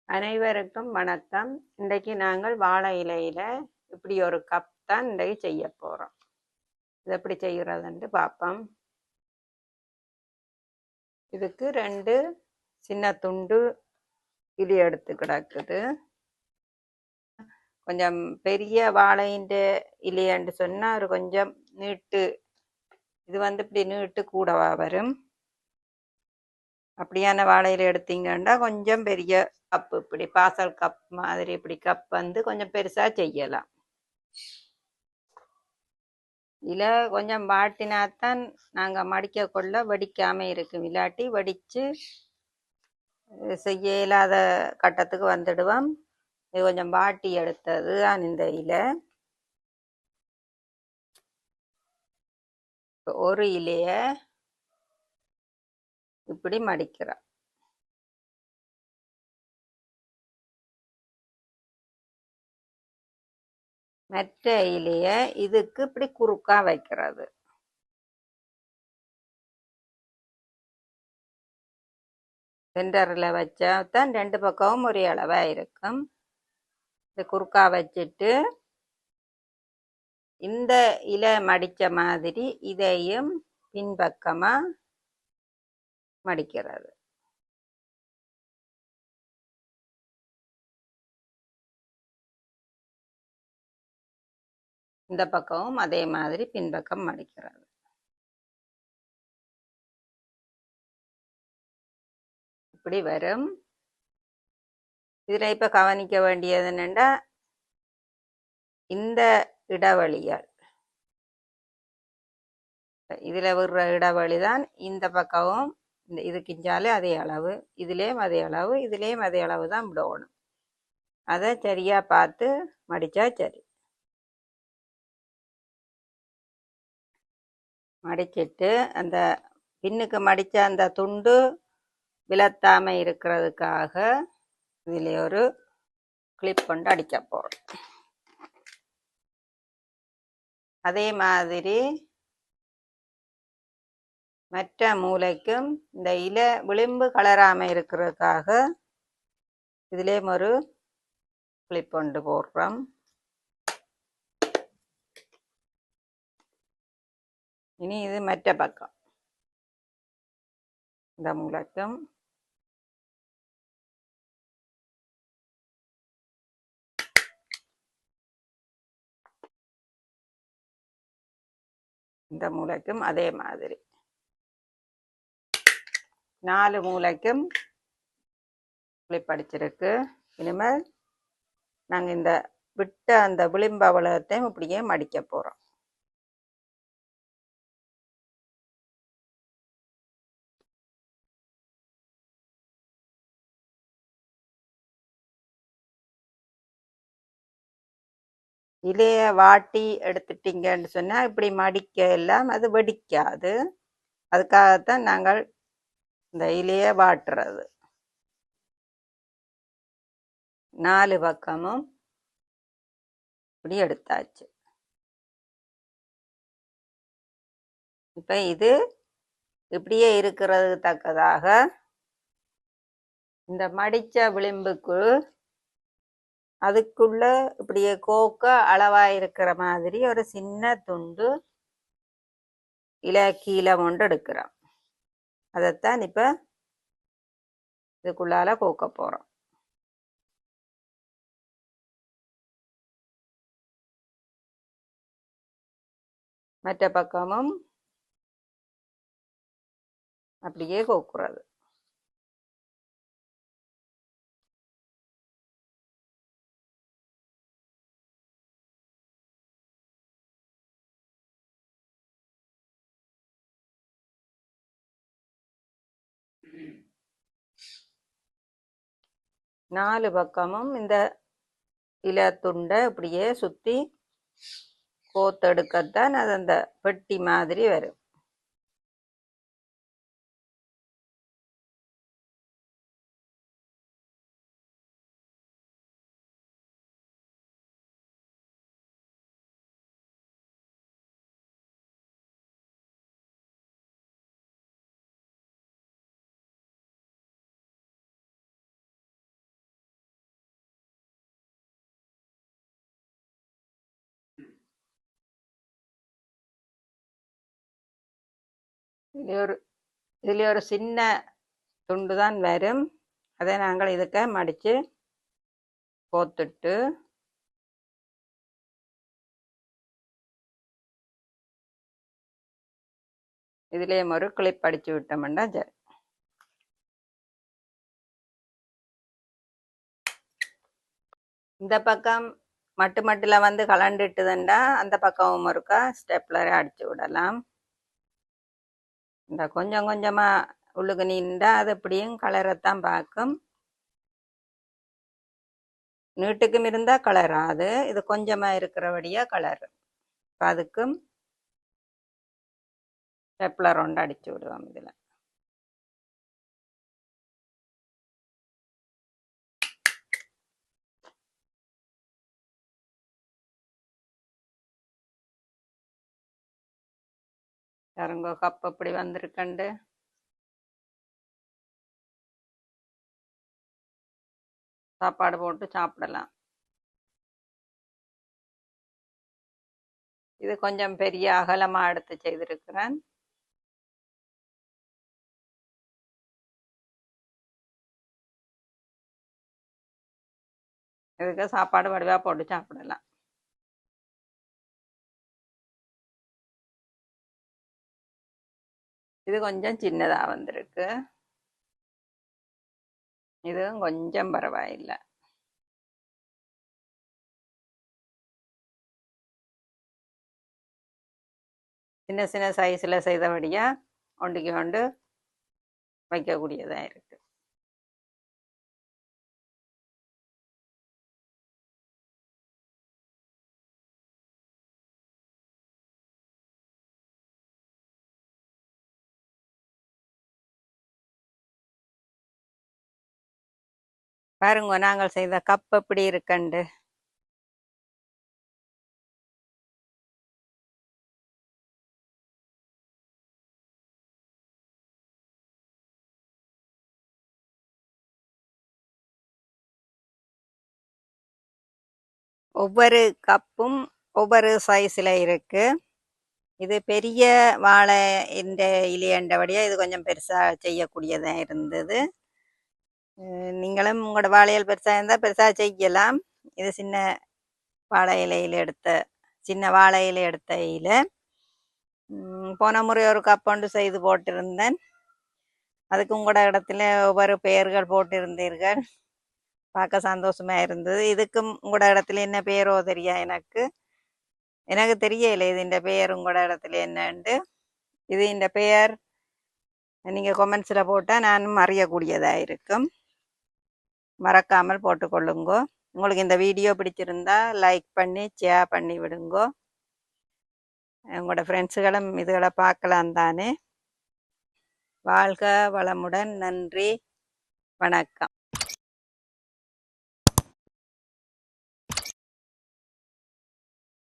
அனைவருக்கும் வணக்கம். இன்றைக்கு நாங்கள் வாழை இலையில இப்படி ஒரு கப் தான் இன்றைக்கு செய்ய போறோம். இது எப்படி செய்கிறதுன்ட்டு பார்ப்போம். இதுக்கு 2 சின்ன துண்டு இலி எடுத்து கிடக்குது. கொஞ்சம் பெரிய வாழையின் இலையன்று சொன்னா ஒரு கொஞ்சம் நீட்டு, இது இப்படி நீட்டு கூடவா வரும். அப்படியான வாழையில எடுத்தீங்கன்னா கொஞ்சம் பெரிய கப், இப்படி பாசல் கப் மாதிரி இப்படி கப் கொஞ்சம் பெருசா செய்யலாம். இதில் கொஞ்சம் வாட்டினாத்தான் நாங்கள் மடிக்க கொள்ள வெடிக்காமல் இருக்கும். இல்லாட்டி வெடித்து செய்ய இல்லாத கட்டத்துக்கு வந்துடுவோம். இது கொஞ்சம் வாட்டி எடுத்தது தான் இந்த இலை. ஒரு இலைய இப்படி மடிக்கிறோம். மற்ற இலைய இதுக்கு இப்படி குறுக்கா வைக்கிறது. சென்டரில் வச்சா தான் 2 பக்கமும் ஒரே அளவாக இருக்கும். இது குறுக்கா வச்சுட்டு இந்த இலை மடித்த மாதிரி இதையும் பின்பக்கமாக மடிக்கிறது. இந்த பக்கமும் அதே மாதிரி பின்பக்கம் மடிக்கிறது. இப்படி வரும். இதில் இப்போ கவனிக்க வேண்டியது என்னென்னா, இந்த இடைவெளிகள், இதில் விடுற இடைவெளி தான் இந்த பக்கமும் இது கிஞ்சாலே அதே அளவு, இதுலேயும் அதே அளவு, இதுலேயும் அதே அளவு தான் விடணும். அதை சரியாக பார்த்து மடித்தா சரி. மடிச்சிட்டு அந்த பின்னுக்கு மடித்த அந்த துண்டு விலத்தாமல் இருக்கிறதுக்காக இதில் ஒரு கிளிப் கொண்டு அடிக்க போகிறோம். அதே மாதிரி மற்ற மூலைக்கும் இந்த இலை விளிம்பு கலராமல் இருக்கிறதுக்காக இதுலேயும் ஒரு கிளிப் கொண்டு போடுறோம். இனி இது மற்ற பக்கம், இந்த மூலைக்கும் இந்த மூலைக்கும் அதே மாதிரி 4 மூலைக்கும் கிளிப் அடிச்சிருக்கு. இனிமேல் நாங்கள் இந்த விட்ட அந்த விளிம்பு அவலகத்தையும் இப்படியே மடிக்க போகிறோம். இலைய வாட்டி எடுத்துட்டீங்கன்னு சொன்னால் இப்படி மடிக்க எல்லாம் அது வெடிக்காது. அதுக்காகத்தான் நாங்கள் இந்த இலைய வாட்டுறது. 4 பக்கமும் இப்படி எடுத்தாச்சு. இப்போ இது இப்படியே இருக்கிறது தக்கதாக இந்த மடித்த விளிம்புக்கு அதுக்குள்ள இப்படியே கோக்க அளவாக இருக்கிற மாதிரி ஒரு சின்ன துண்டு இலை கீழே கொண்டு எடுக்கிறோம். அதைத்தான் இப்போ இதுக்குள்ளால கோக்க போகிறோம். மற்ற பக்கமும் அப்படியே கோக்குறது. நாலு பக்கமும் இந்த இலை துண்டை இப்படியே சுற்றி கோத்தெடுக்கத்தான் அது அந்த பெட்டி மாதிரி வரும். இதுல ஒரு சின்ன துண்டு தான் வரும். அதை நாங்கள் இதுக்கு மடித்து போத்துட்டு இதுலேயும் ஒரு கிளிப் அடித்து விட்டோம்னா சரி. இந்த பக்கம் மட்டில் வந்து கலண்டுட்டுதுண்டா அந்த பக்கம் ஒருக்கா ஸ்டெப்லரை அடித்து விடலாம். இந்த கொஞ்சம் கொஞ்சமாக உள்ளுக்கு நின்றா அது எப்படியும் கலரைத்தான் பார்க்கும். நீட்டுக்கும் இருந்தால் கலராது, இது கொஞ்சமாக இருக்கிறபடியாக கலர். இப்போ அதுக்கும் ஸ்டெப்லர் ஒன்று அடித்து விடுவோம். இதில் பாருங்க கப் எப்படி வந்திருக்கண்டு. சாப்பாடு போட்டு சாப்பிடலாம். இது கொஞ்சம் பெரிய அகலமாக எடுத்து செய்திருக்கிறேன். இதுக்கு சாப்பாடு வடிவாக போட்டு சாப்பிடலாம். இது கொஞ்சம் சின்னதாக வந்திருக்கு. இதுவும் கொஞ்சம் பரவாயில்லை. சின்ன சின்ன சைஸில் செய்தபடியாக ஒண்டிக்கு கொண்டு வைக்கக்கூடியதாக இருக்குது. பாருங்க நாங்கள் செய்த கப் எப்படி இருக்கண்டு. ஒவ்வொரு கப்பும் ஒவ்வொரு சைஸில் இருக்கு. இது பெரிய வாழை இந்த இலையண்டபடியாக இது கொஞ்சம் பெருசாக செய்யக்கூடியதாக இருந்தது. நீங்களும் உங்களோட வாழையல் பெருசாக இருந்தால் பெருசாக செய்யலாம். இது சின்ன வாழை இலையில் எடுத்த சின்ன வாழை இலை எடுத்த இலை. போன முறை ஒரு கப்பொண்டு செய்து போட்டிருந்தேன். அதுக்கு உங்களோட இடத்துல ஒவ்வொரு பெயர்கள் போட்டிருந்தீர்கள். பார்க்க சந்தோஷமா இருந்தது. இதுக்கும் உங்களோட இடத்துல என்ன பெயரோ தெரியா எனக்கு தெரியல இது பெயர் உங்களோட இடத்துல என்னண்டு. இது இந்த பெயர் நீங்கள் கொமெண்ட்ஸில் போட்டால் நானும் அறியக்கூடியதாக இருக்கும். மறக்காமல் போட்டுக்கொள்ளுங்கோ. உங்களுக்கு இந்த வீடியோ பிடிச்சிருந்தா லைக் பண்ணி ஷேர் பண்ணி விடுங்கோ. உங்களோட ஃப்ரெண்ட்ஸுகளும் இதுகளை பார்க்கலாம் தானே. வாழ்க வளமுடன். நன்றி, வணக்கம்.